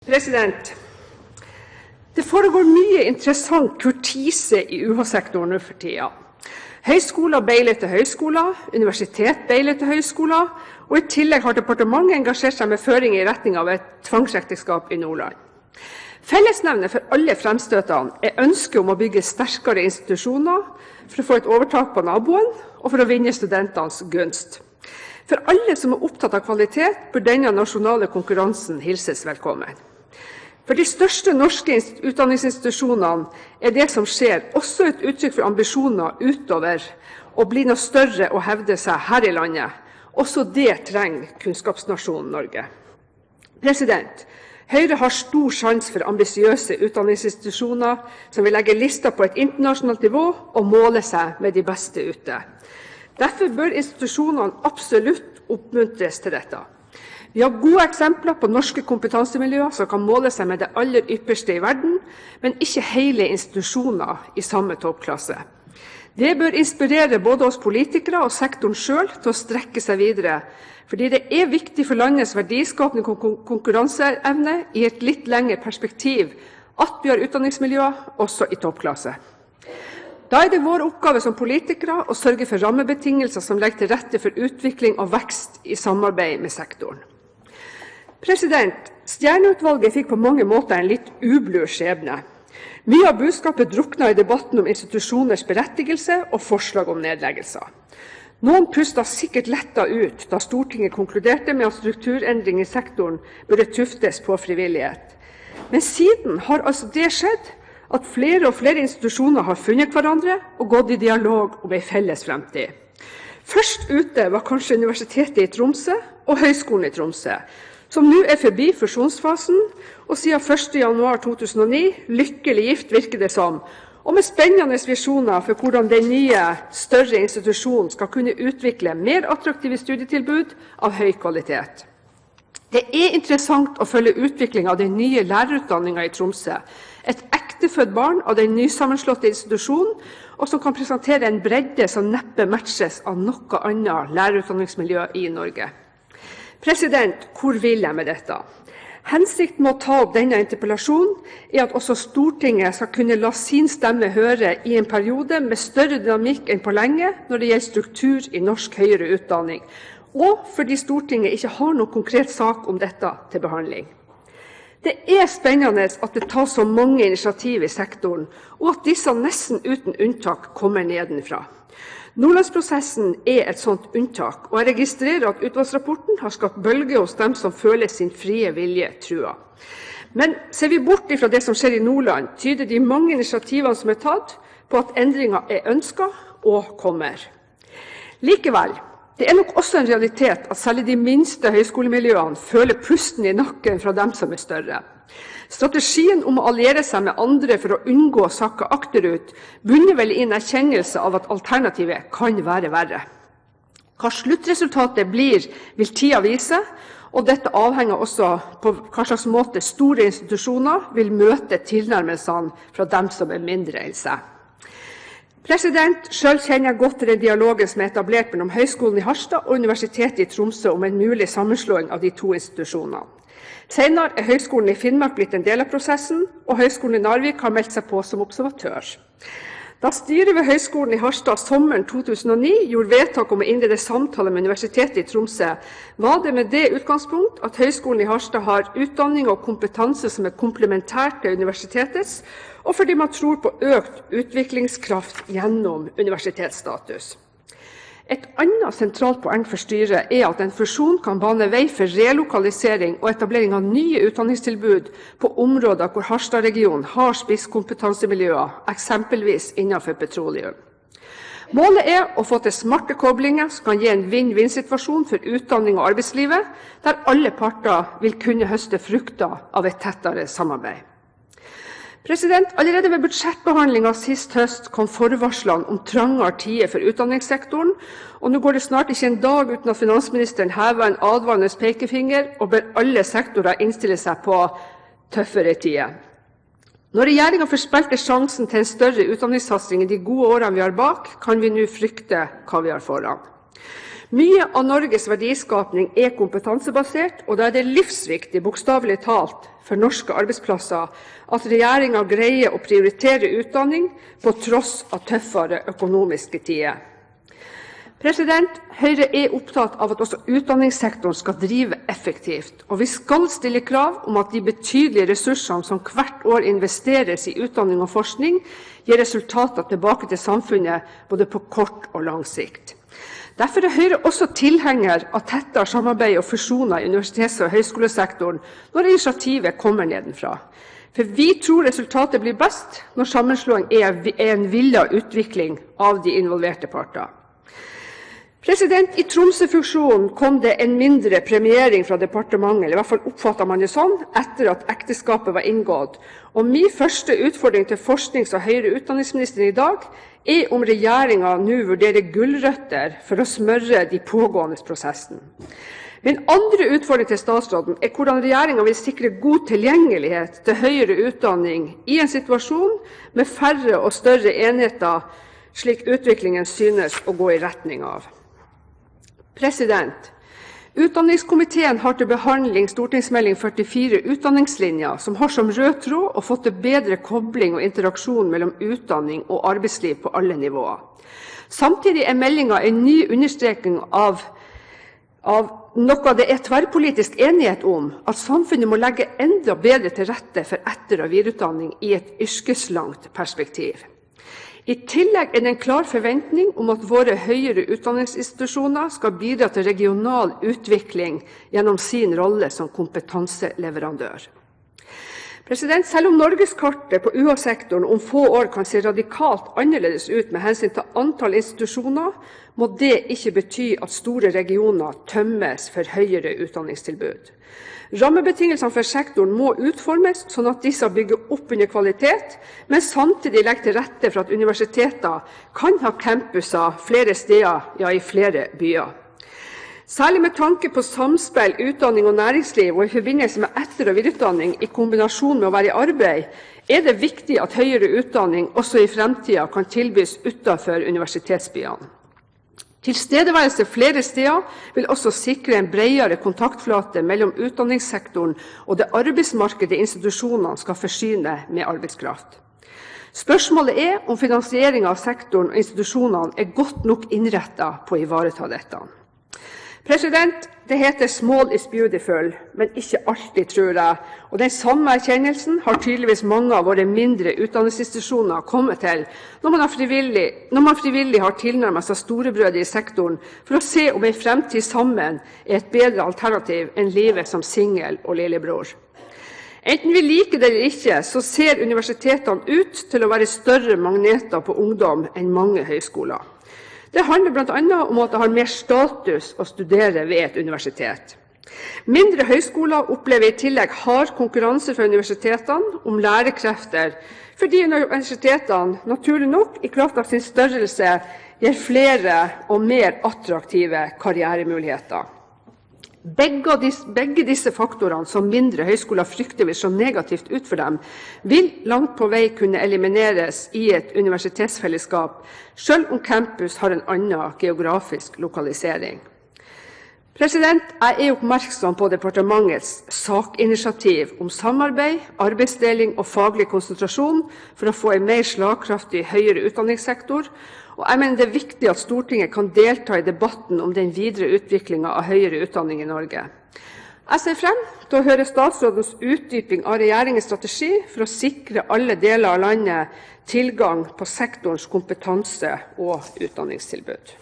President, det foregår mye interessant kurtise i UH-sektoren nå for tida. Høyskoler beiler til høyskoler, universitet beiler til høyskoler, og i tillegg har departementet engasjert seg med føring i retning av et tvangsekteskap i Nordland. Fellesnevnet for alle fremstøtene er ønsket om å bygge sterkere institusjoner for å få et overtak på naboen og for å vinne studentenes gunst. For alle som er opptatt av kvalitet, bør denne nasjonale konkurransen hilses velkommen. For de største norske utdanningsinstitusjonene er det som skjer, også et uttrykk for ambisjoner utover å bli noe større og hevde seg her i landet. Også det trenger kunnskapsnasjonen Norge. Høyre har stor sans for ambisiøse utdanningsinstitusjoner som vil legge lista på et internasjonalt nivå og måle seg med de beste ute. Derfor bør institusjonene absolutt oppmuntres til dette. Vi har gode eksempler på norske kompetansemiljøer som kan måle seg med det aller ypperste i verden, men ikke hele institusjoner i samme toppklasse. Det bør inspirere både oss politikere og sektoren selv til å strekke seg videre, fordi det er viktig for landets verdiskapende konkurranseevne i et litt lengre perspektiv at vi har utdanningsmiljøer også i toppklasse. Da er det vår oppgave som politikere å sørge for rammebetingelser som legger til rette for utvikling og vekst i samarbeid med sektoren. Stjernø-utvalget fikk på mange måter en litt ublu skjebne. Mye av budskapet drukna i debatten om institusjoners berettigelse og forslag om nedleggelser. Noen pustet sikkert letta ut da Stortinget konkluderte med at strukturendring i sektoren burde tuftes på frivillighet. Men siden har altså det skjedd at flere og flere institusjoner har funnet hverandre og gått i dialog om en felles fremtid. Først ute var kanskje Universitetet i Tromsø og Høgskolen i Tromsø, som nå er forbi fusjonsfasen, og siden 1. januar 2009 lykkelig gift virker det som, og med spennende visjoner for hvordan den nye, større institusjonen skal kunne utvikle mer attraktive studietilbud av høy kvalitet. Det er interessant å følge utviklingen av den nye lærerutdanningen i Tromsø, et ektefødt barn av den nysammenslåtte institusjonen, og som kan presentere en bredde som neppe matches av noe annet lærerutdanningsmiljø i Norge. Hvor vil jeg med dette? Hensikten med å ta opp denne interpellasjonen er at også Stortinget skal kunne la sin stemme høre i en periode med større dynamikk enn på lenge når det gjelder struktur i norsk høyere utdanning, og fordi Stortinget ikke har noen konkret sak om dette til behandling. Det er spennende at det tas så mange initiativ i sektoren, og at disse nesten uten unntak kommer nedenfra. Nordlandsprosessen er et sånt unntak, og jeg registrerer at utvalgsrapporten har skapt bølger hos dem som føler sin frie vilje trua. Men ser vi bort fra det som skjer i Nordland, tyder de mange initiativene som er tatt, på at endringer er ønsket og kommer. Likevel, det er nok også en realitet at særlig de minste høyskolemiljøene føler pusten i nakken fra dem som er større. Strategien om å alliere seg med andre for å unngå å sakke akterut bunner vel i en erkjennelse av at alternativet kan være verre. Hva sluttresultatet blir, vil tida vise, og dette avhenger også på hva slags måte store institusjoner vil møte tilnærmelsene fra dem som er mindre enn seg. Selv kjenner jeg godt til den dialogen som er etablert mellom Høgskolen i Harstad og Universitetet i Tromsø om en mulig sammenslåing av de to institusjonene. Senere er Høgskolen i Finnmark blitt en del av prosessen, og Høgskolen i Narvik har meldt seg på som observatør. Da styret ved Høgskolen i Harstad sommeren 2009 gjorde vedtak om å innlede samtaler med Universitetet i Tromsø, var det med det utgangspunkt at Høgskolen i Harstad har utdanning og kompetanse som er komplementært til universitetets, og fordi man tror på økt utviklingskraft gjennom universitetsstatus. Et annet sentralt poeng for styret er at en fusjon kan bane vei for relokalisering og etablering av nye utdanningstilbud på områder hvor Harstad-regionen har spisskompetansemiljøer, eksempelvis innenfor petroleum. Målet er å få til smarte koblinger som kan gi en vinn-vinn-situasjon for utdanning og arbeidslivet, der alle parter vil kunne høste frukter av et tettere samarbeid. Allerede ved budsjettbehandlingen sist høst kom forvarslene om trangere tider for utdanningssektoren, og nå går det snart ikke en dag uten at finansministeren hever en advarende pekefinger og ber alle sektorer innstille seg på tøffere tider. Når regjeringen forspilte sjansen til en større utdanningssatsing i de gode årene vi har bak, kan vi nå frykte hva vi har foran. Mye av Norges verdiskapning er kompetansebasert, og da er det livsviktig, bokstavelig talt, for norske arbeidsplasser at regjeringen greier å prioritere utdanning på tross av tøffere økonomiske tider. Høyre er opptatt av at også utdanningssektoren skal drive effektivt, og vi skal stille krav om at de betydelige ressursene som hvert år investeres i utdanning og forskning, gir resultater tilbake til samfunnet både på kort og lang sikt. Derfor er Høyre også tilhenger av tettere samarbeid og fusjoner i universitets- og høyskolesektoren når initiativet kommer nedenfra. For vi tror resultatet blir best når sammenslåing er en villet utvikling av de involverte parter. I Tromsø-fusjonen kom det en mindre premiering fra departementet, eller i hvert fall oppfattet man det sånn, etter at ekteskapet var inngått. Og min første utfordring til forsknings- og høyere utdanningsministeren i dag er om regjeringen nå vurderer gulrøtter for å smøre de pågående prosessene. Min andre utfordring til statsråden er hvordan regjeringen vil sikre god tilgjengelighet til høyere utdanning i en situasjon med færre og større enheter, slik utviklingen synes å gå i retning av. Utdanningskomiteen har til behandling stortingsmelding 44 Utdanningslinja, som har som rød tråd å få til bedre kobling og interaksjon mellom utdanning og arbeidsliv på alle nivåer. Samtidig er meldingen en ny understreking av noe det er tverrpolitisk enighet om, at samfunnet må legge enda bedre til rette for etter- og videreutdanning i et yrkeslangt perspektiv. I tillegg er det en klar forventning om at våre høyere utdanningsinstitusjoner skal bidra til regional utvikling gjennom sin rolle som kompetanseleverandør. Selv om norgeskartet på UH-sektoren om få år kan se radikalt annerledes ut med hensyn til antall institusjoner, må det ikke bety at store regioner tømmes for høyere utdanningstilbud. Rammebetingelsene for sektoren må utformes sånn at disse bygger opp under kvalitet, men samtidig legger til rette for at universiteter kan ha campuser flere steder, ja i flere byer. Særlig med tanke på samspill, utdanning og næringsliv, og i forbindelse med etter- og videreutdanning i kombinasjon med å være i arbeid, er det viktig at høyere utdanning også i fremtiden kan tilbys utenfor universitetsbyene. Tilstedeværelse flere steder vil også sikre en bredere kontaktflate mellom utdanningssektoren og det arbeidsmarkedet institusjonene skal forsyne med arbeidskraft. Spørsmålet er om finansieringen av sektoren og institusjonene er godt nok innrettet på å ivareta dette. Det heter 'small is beautiful', men ikke alltid, tror jeg. Og den samme erkjennelsen har tydeligvis mange av våre mindre utdanningsinstitusjoner kommet til når man frivillig har tilnærmet seg storebrødre i sektoren for å se om en fremtid sammen er et bedre alternativ enn livet som singel og lillebror. Enten vi liker det eller ikke, så ser universitetene ut til å være større magneter på ungdom enn mange høyskoler. Det handler bl.a. om at det har mer status å studere ved et universitet. Mindre høyskoler opplever i tillegg hard konkurranse fra universitetene om lærekrefter, fordi universitetene naturlig nok i kraft av sin størrelse gir flere og mer attraktive karrieremuligheter. Begge disse faktorene som mindre høyskoler frykter vil slå negativt ut for dem, vil langt på vei kunne elimineres i et universitetsfellesskap, selv om campus har en annen geografisk lokalisering. Jeg er oppmerksom på departementets sakinitiativ om samarbeid, arbeidsdeling og faglig konsentrasjon for å få en mer slagkraftig høyere utdanningssektor, og jeg mener det er viktig at Stortinget kan delta i debatten om den videre utviklingen av høyere utdanning i Norge. Jeg ser frem til å høre statsrådens utdyping av regjeringens strategi for å sikre alle deler av landet tilgang på sektorens kompetanse og utdanningstilbud.